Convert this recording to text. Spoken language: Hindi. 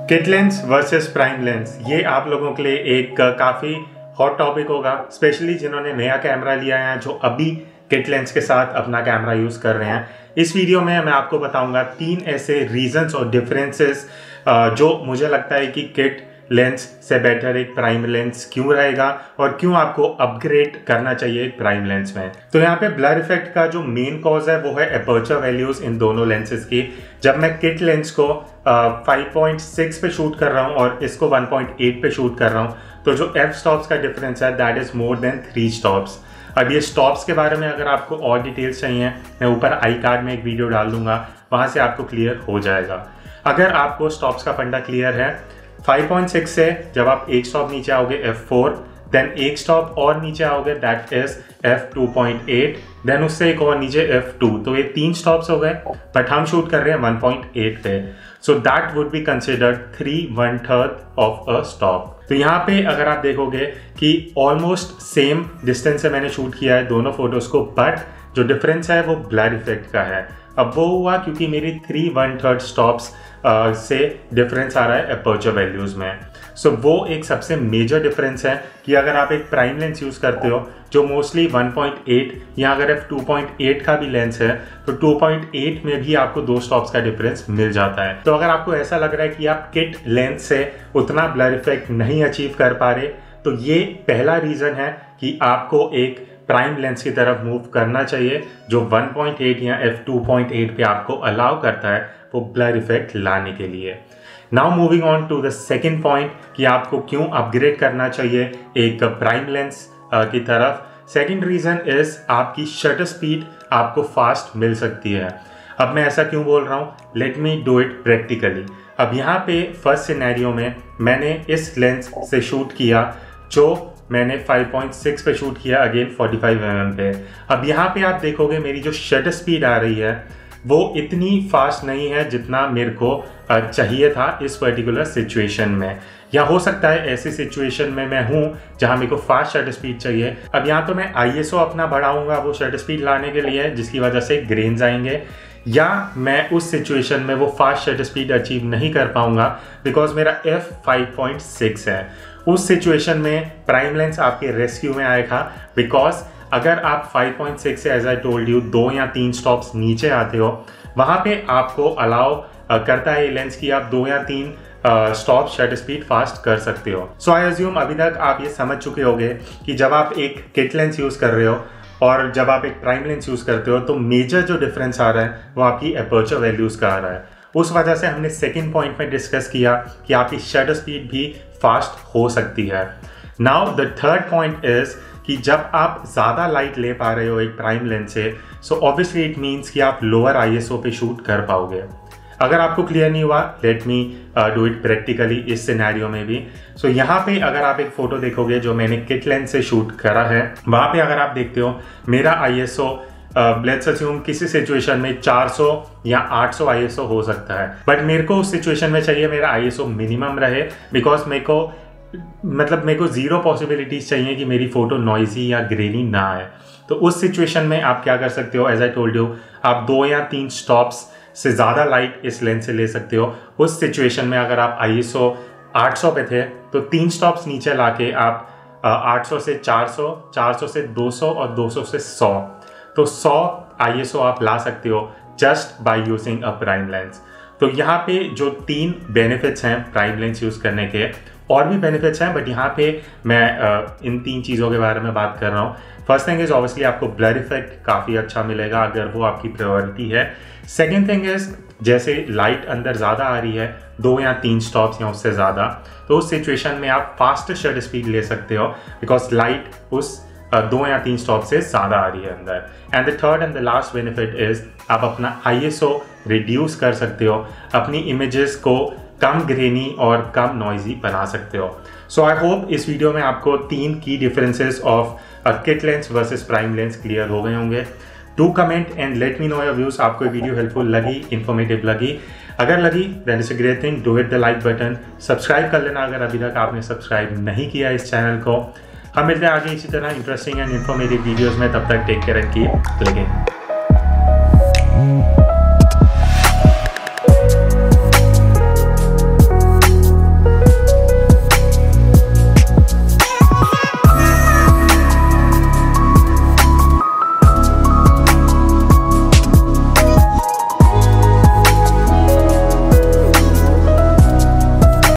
Kit lens versus prime lens, ये आप लोगों के लिए एक काफ़ी हॉट टॉपिक होगा, स्पेशली जिन्होंने नया कैमरा लिया है, जो अभी किट लेंस के साथ अपना कैमरा यूज़ कर रहे हैं। इस वीडियो में मैं आपको बताऊंगा 3 ऐसे रीजंस और डिफरेंसेस जो मुझे लगता है कि किट लेंस से बेटर एक प्राइम लेंस क्यों रहेगा और क्यों आपको अपग्रेड करना चाहिए एक प्राइम लेंस में। तो यहाँ पे ब्लर इफेक्ट का जो मेन कॉज है वो है एपर्चर वैल्यूज इन दोनों लेंसेज की। जब मैं किट लेंस को 5.6 पे शूट कर रहा हूँ और इसको 1.8 पे शूट कर रहा हूँ, तो जो एफ स्टॉप्स का डिफरेंस है that is more than 3 stops. अब ये स्टॉप्स के बारे में अगर आपको और डिटेल्स चाहिए, मैं ऊपर आई कार्ड में एक वीडियो डाल दूंगा, वहाँ से आपको क्लियर हो जाएगा। अगर आपको स्टॉप्स का फंडा क्लियर है, 5.6 से जब आप एक स्टॉप नीचे आओगे F4, देन एक स्टॉप और नीचे आओगे दैट इज F2.8, देन उससे एक और नीचे F2, तो ये 3 स्टॉप्स हो गए, बट हम शूट कर रहे हैं 1.8 पे, so that would be considered 3/3 of a stop. तो यहाँ पे अगर आप देखोगे कि ऑलमोस्ट सेम डिस्टेंस से मैंने शूट किया है दोनों फोटोज को, बट जो डिफरेंस है वो ब्लर इफेक्ट का है। अब वो हुआ क्योंकि मेरी 3/3 स्टॉप्स से डिफरेंस आ रहा है अपर्चर वैल्यूज में। सो वो एक सबसे मेजर डिफरेंस है कि अगर आप एक प्राइम लेंस यूज करते हो जो मोस्टली 1.8 या अगर f2.8 का भी लेंस है, तो 2.8 में भी आपको 2 स्टॉप्स का डिफरेंस मिल जाता है। तो अगर आपको ऐसा लग रहा है कि आप किट लेंस से उतना ब्लर इफेक्ट नहीं अचीव कर पा रहे, तो ये पहला रीजन है कि आपको एक प्राइम लेंस की तरफ मूव करना चाहिए जो 1.8 या f2.8 पे आपको अलाउ करता है वो ब्लर इफेक्ट लाने के लिए। Now moving on to the second point कि आपको क्यों अपग्रेड करना चाहिए एक प्राइम लेंस की तरफ। सेकेंड रीजन इज आपकी शटर स्पीड आपको फास्ट मिल सकती है। अब मैं ऐसा क्यों बोल रहा हूँ, let me do it practically. अब यहाँ पे फर्स्ट सिनेरियो में मैंने इस लेंस से शूट किया जो मैंने 5.6 पे शूट किया, अगेन 45 mm पे। अब यहाँ पे आप देखोगे मेरी जो शटर स्पीड आ रही है वो इतनी फास्ट नहीं है जितना मेरे को चाहिए था इस पर्टिकुलर सिचुएशन में, या हो सकता है ऐसी सिचुएशन में मैं हूँ जहाँ मेरे को फास्ट शटर स्पीड चाहिए। अब यहाँ तो मैं ISO अपना बढ़ाऊंगा वो शटर स्पीड लाने के लिए जिसकी वजह से ग्रेन्स आएंगे, या मैं उस सिचुएशन में वो फास्ट शटर स्पीड अचीव नहीं कर पाऊंगा बिकॉज मेरा f5.6 है। उस सिचुएशन में प्राइम लेंस आपके रेस्क्यू में आएगा, बिकॉज अगर आप 5.6 से एज आई टोल्ड यू 2 या 3 स्टॉप्स नीचे आते हो, वहाँ पे आपको अलाउ करता है ये लेंस कि आप 2 या 3 स्टॉप शटर स्पीड फास्ट कर सकते हो। सो आई अज्यूम अभी तक आप ये समझ चुके होंगे कि जब आप एक किट लेंस यूज़ कर रहे हो और जब आप एक प्राइम लेंस यूज़ करते हो, तो मेजर जो डिफरेंस आ रहा है वो आपकी अपर्चर वैल्यूज़ का आ रहा है। उस वजह से हमने सेकेंड पॉइंट में डिस्कस किया कि आपकी शटर स्पीड भी फास्ट हो सकती है। Now the third point is कि जब आप ज़्यादा लाइट ले पा रहे हो एक प्राइम लेंस से, सो ऑब्वियसली इट मीन्स कि आप लोअर ISO पे शूट कर पाओगे। अगर आपको क्लियर नहीं हुआ, let me do it practically इस सिनेरियो में भी। सो यहाँ पे अगर आप एक फोटो देखोगे जो मैंने किट लेंस से शूट करा है, वहाँ पे अगर आप देखते हो मेरा ISO लेट्स अज्यूम किसी सिचुएशन में 400 या 800 ISO हो सकता है, बट मेरे को उस सिचुएशन में चाहिए मेरा ISO मिनिमम रहे, बिकॉज मेरे को 0 पॉसिबिलिटीज चाहिए कि मेरी फोटो नॉइजी या ग्रेनी ना आए। तो उस सिचुएशन में आप क्या कर सकते हो, एज आई टोल्ड यू, आप 2 या 3 स्टॉप्स से ज़्यादा लाइट इस लेंस से ले सकते हो। उस सिचुएशन में अगर आप ISO 800 पे थे तो 3 स्टॉप्स नीचे लाके आप 800 से 400, 400 से 200 और 200 से 100, तो 100 ISO आप ला सकते हो just by using a prime lens. तो यहाँ पे जो 3 बेनिफिट्स हैं प्राइम लेंस यूज़ करने के, और भी बेनिफिट्स हैं बट यहाँ पे मैं इन 3 चीज़ों के बारे में बात कर रहा हूँ। फर्स्ट थिंग इज ऑब्वियसली आपको ब्लर इफेक्ट काफ़ी अच्छा मिलेगा अगर वो आपकी प्रायोरिटी है। सेकेंड थिंग इज जैसे लाइट अंदर ज़्यादा आ रही है, 2 या 3 स्टॉप्स या उससे ज़्यादा, तो उस सिचुएशन में आप फास्ट शटर स्पीड ले सकते हो बिकॉज लाइट उस 2 या 3 स्टॉप से ज़्यादा आ रही है अंदर। And the third and the last benefit is आप अपना ISO रिड्यूस कर सकते हो, अपनी इमेजेस को कम ग्रेनी और कम नॉइजी बना सकते हो। सो आई होप इस वीडियो में आपको 3 की differences of kit lens versus prime lens clear हो गए होंगे। Do comment and let me know your views. आपको वीडियो हेल्पफुल लगी, इन्फॉर्मेटिव लगी? अगर लगी then it's a great thing, do hit the like button, subscribe कर लेना अगर अभी तक आपने सब्सक्राइब नहीं किया इस चैनल को। हम मिलते हैं आगे इसी तरह इंटरेस्टिंग एंड इन्फॉर्मेटिव वीडियोज़ में, तब तक take care and keep clicking.